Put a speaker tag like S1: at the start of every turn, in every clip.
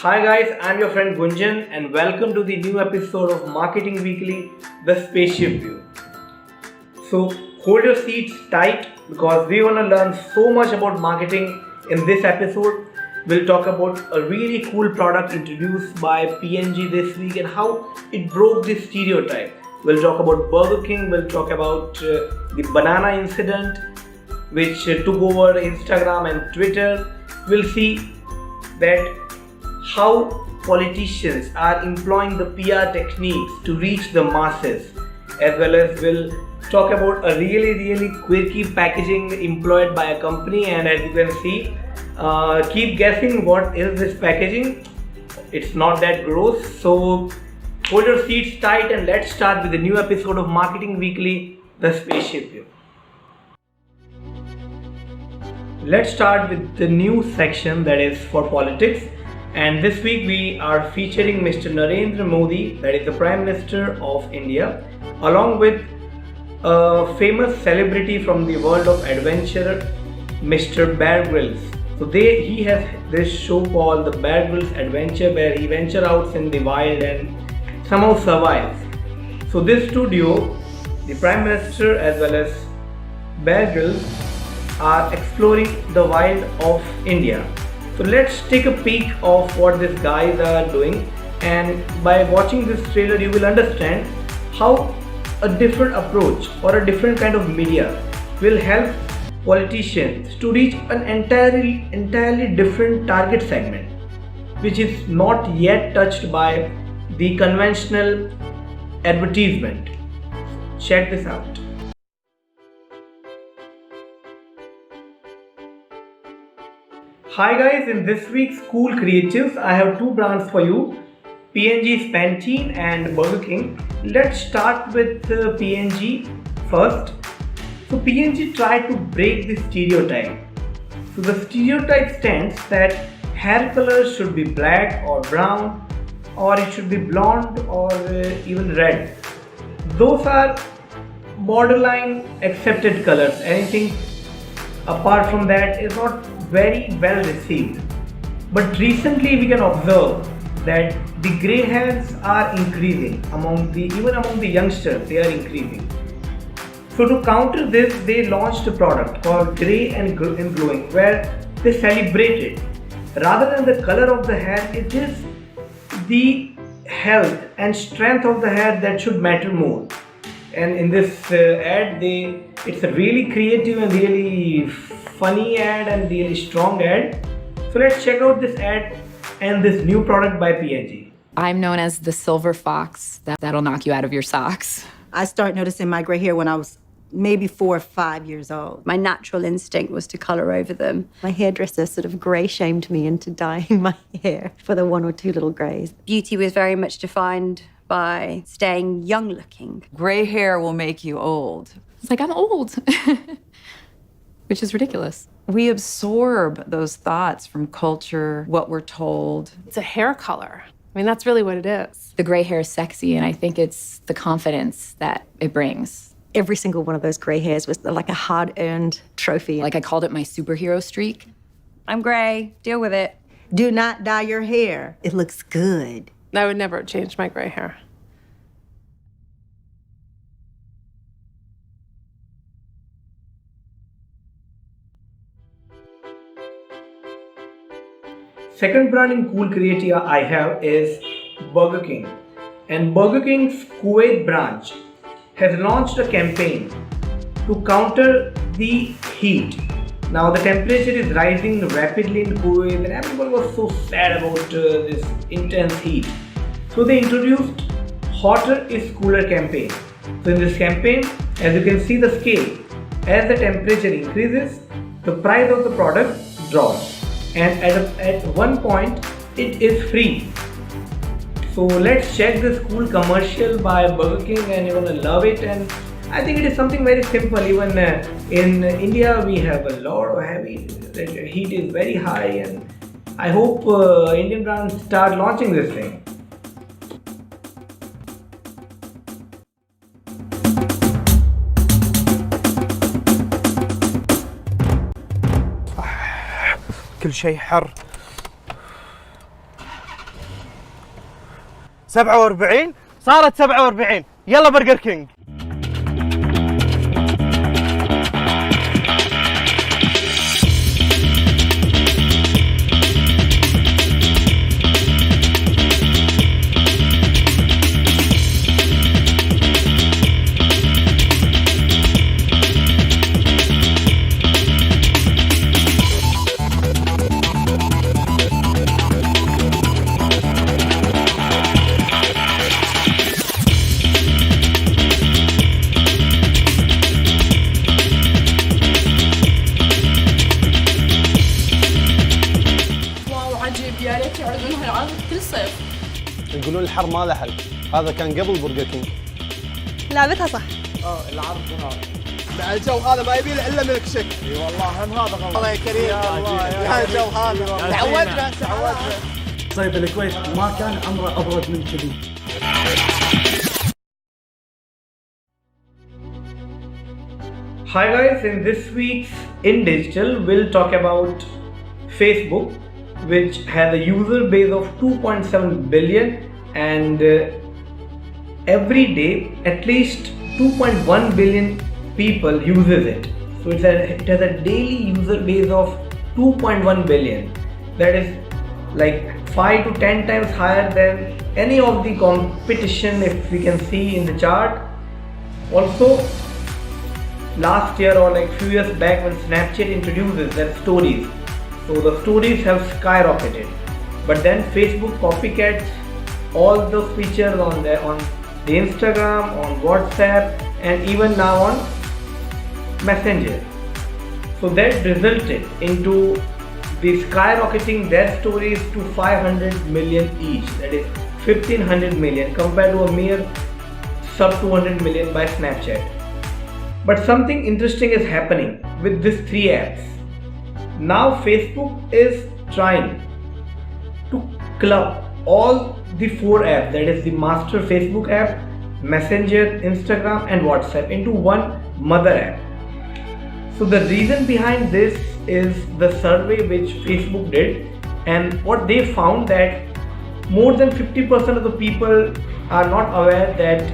S1: Hi guys, I'm your friend Gunjan and welcome to the new episode of Marketing Weekly, the Spaceship View. So hold your seats tight because we want to learn so much about marketing in this episode. We'll talk about a really cool product introduced by P&G this week and how it broke this stereotype. We'll talk about Burger King, we'll talk about the banana incident which took over Instagram and Twitter. We'll see that how politicians are employing the PR techniques to reach the masses, as well as we'll talk about a really quirky packaging employed by a company. And as you can see, keep guessing what is this packaging. It's not that gross, so hold your seats tight and let's start with a new episode of Marketing Weekly, the Spaceship View. Let's start with the news section that is for politics. And this week we are featuring Mr. Narendra Modi, that is the Prime Minister of India, along with a famous celebrity from the world of adventure, Mr. Bear Grylls. So he has this show called the Bear Grylls Adventure, where he ventures out in the wild and somehow survives. So this studio, the Prime Minister as well as Bear Grylls, are exploring the wild of India. So let's take a peek of what these guys are doing, and by watching this trailer you will understand how a different approach or a different kind of media will help politicians to reach an entirely different target segment which is not yet touched by the conventional advertisement. Check this out. Hi guys, in this week's Cool Creatives, I have two brands for you, P&G's Pantene and Burger King. Let's start with P&G first. So P&G tried to break the stereotype. So the stereotype stands that hair color should be black or brown, or it should be blonde or even red. Those are borderline accepted colors. Anything apart from that is not very well received. But recently we can observe that the grey hairs are increasing even among the youngsters. They are increasing. So to counter this, they launched a product called Grey and Glowing, where they celebrated rather than the color of the hair, it is the health and strength of the hair that should matter more. And in this ad, it's a really creative and really funny ad and really strong ad. So let's check out this ad and this new product by P&G.
S2: I'm known as the silver fox that'll knock you out of your socks.
S3: I started noticing my gray hair when I was maybe 4 or 5 years old.
S4: My natural instinct was to color over them.
S5: My hairdresser sort of grey shamed me into dyeing my hair for the 1 or 2 little greys.
S4: Beauty was very much defined by staying young looking.
S6: Gray hair will make you old.
S2: It's like, I'm old, which is ridiculous.
S6: We absorb those thoughts from culture, what we're told.
S7: It's a hair color. I mean, that's really what it is.
S2: The gray hair is sexy, and I think it's the confidence that it brings.
S5: Every single one of those grey hairs was like a hard-earned trophy.
S2: Like I called it my superhero streak.
S4: I'm gray, deal with it.
S3: Do not dye your hair. It looks good.
S7: I would never change my gray hair.
S1: Second brand in Cool Creative I have is Burger King. And Burger King's Kuwait branch has launched a campaign to counter the heat. Now the temperature is rising rapidly in Kuwait and everyone was so sad about this intense heat. So they introduced Hotter is Cooler campaign. So in this campaign, as you can see the scale, as the temperature increases, the price of the product drops. And at one point, it is free. So let's check this cool commercial by Burger King and you're gonna love it. And I think it is something very simple. Even in India, we have a lot of heavy, the heat is very high, and I hope Indian brands start launching this thing.
S8: كل شيء حر. 47 صارت 47. يلا برجر كينج.
S9: يقولون الحر ما له حل. هذا كان قبل برجر كينج.
S10: لعبتها صح.
S9: العرض هذا مع الجو هذا ما يبي له الا ملك شك. اي والله هم هذا غلط. الله يا كريم يا الجو هذا تعودنا.
S11: صيف الكويت ما كان عمره ابرد من كذي.
S1: Hi guys, in this week's In Digital, we'll talk about Facebook, which has a user base of 2.7 billion and every day at least 2.1 billion people uses it. So it has a daily user base of 2.1 billion. That is like 5 to 10 times higher than any of the competition if we can see in the chart. Also, last year or like few years back when Snapchat introduces their stories, so the stories have skyrocketed, but then Facebook copycats all those features on the Instagram, on WhatsApp, and even now on Messenger. So that resulted into the skyrocketing their stories to 500 million each, that is 1500 million compared to a mere sub 200 million by Snapchat. But something interesting is happening with these three apps. Now Facebook is trying to club all the four apps, that is the master Facebook app, Messenger, Instagram and WhatsApp, into one mother app. So the reason behind this is the survey which Facebook did, and what they found that more than 50% of the people are not aware that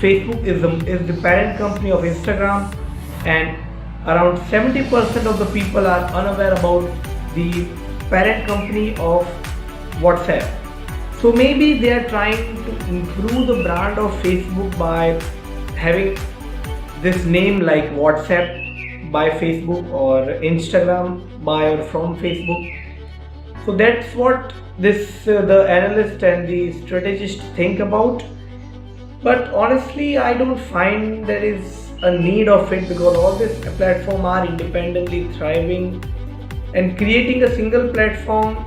S1: Facebook is the parent company of Instagram, and around 70% of the people are unaware about the parent company of WhatsApp. So maybe they are trying to improve the brand of Facebook by having this name like WhatsApp by Facebook or Instagram by or from Facebook. So that's what the analyst and the strategist think about. But honestly, I don't find there is a need of it, because all these platforms are independently thriving, and creating a single platform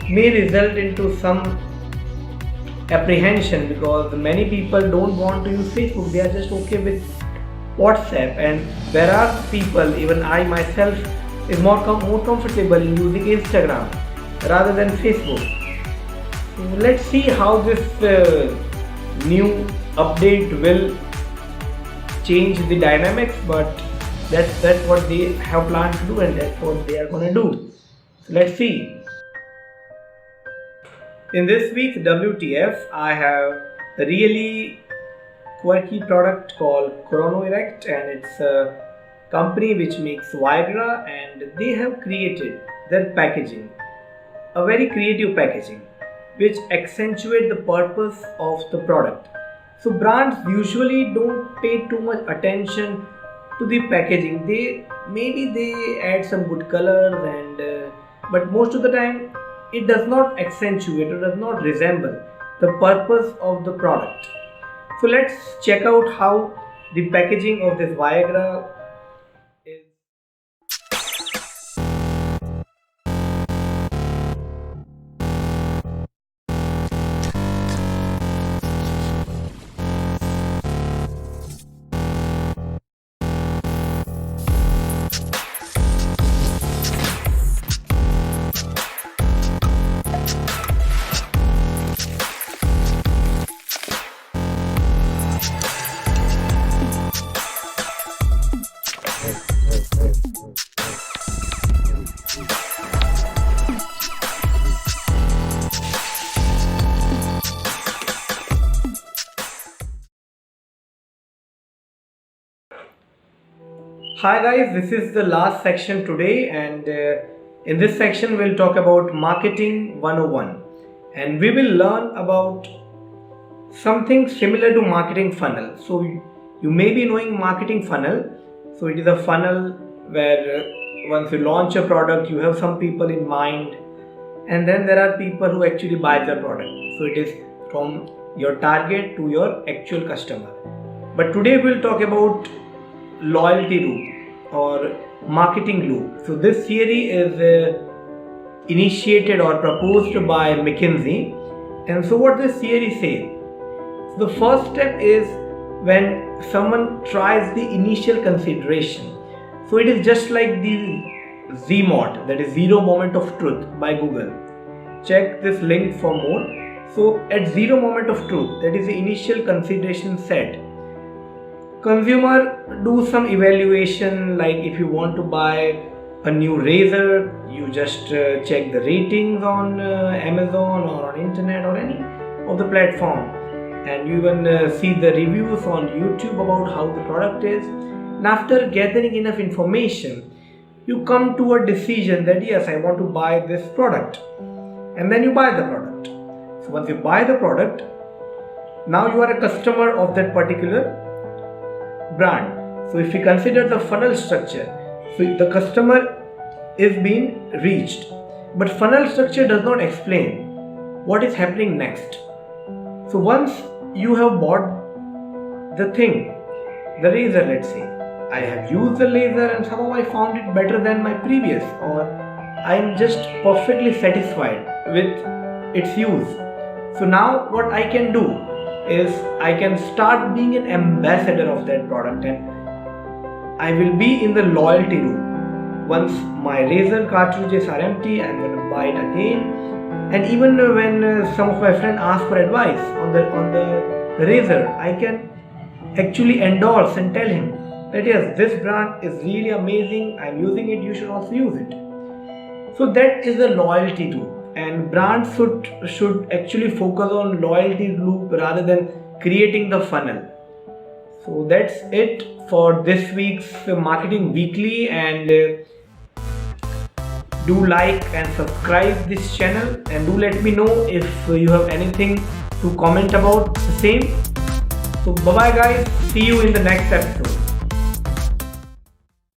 S1: may result into some apprehension, because many people don't want to use Facebook. They are just okay with WhatsApp, and there are people, even I myself, is more comfortable in using Instagram rather than Facebook. So let's see how this new update will change the dynamics, but that's what they have planned to do, and that's what they are going to do. So let's see. In this week's WTF, I have a really quirky product called Chrono Erect, and it's a company which makes Viagra, and they have created their packaging, a very creative packaging which accentuate the purpose of the product. So brands usually don't pay too much attention to the packaging. They add some good colors, and but most of the time it does not accentuate or does not resemble the purpose of the product. So let's check out how the packaging of this Viagra is. Hi guys, this is the last section today, and in this section we'll talk about Marketing 101, and we will learn about something similar to marketing funnel. So you may be knowing marketing funnel. So it is a funnel where once you launch a product, you have some people in mind, and then there are people who actually buy the product. So it is from your target to your actual customer. But today we'll talk about loyalty loop or marketing loop. So this theory is initiated or proposed by McKinsey. And so what this theory says? So the first step is when someone tries the initial consideration. So it is just like the ZMOT, that is zero moment of truth by Google. Check this link for more. So at zero moment of truth, that is the initial consideration set, consumer do some evaluation, like if you want to buy a new razor, you just check the ratings on Amazon or on internet or any of the platform, and you even see the reviews on YouTube about how the product is. And after gathering enough information, you come to a decision that yes, I want to buy this product, and then you buy the product. So once you buy the product, now you are a customer of that particular brand. So if we consider the funnel structure, so the customer is being reached, but funnel structure does not explain what is happening next. So once you have bought the thing, the razor, let's say, I have used the laser and somehow I found it better than my previous, or I am just perfectly satisfied with its use. So now what I can do is I can start being an ambassador of that product, and I will be in the loyalty loop. Once my razor cartridges are empty, I'm going to buy it again. And even when some of my friends ask for advice on the razor, I can actually endorse and tell him that yes, this brand is really amazing, I'm using it, you should also use it. So that is the loyalty loop, and brands should actually focus on loyalty loop rather than creating the funnel. So that's it for this week's Marketing Weekly, and do like and subscribe this channel, and do let me know if you have anything to comment about the same. So bye bye guys, see you in the next episode.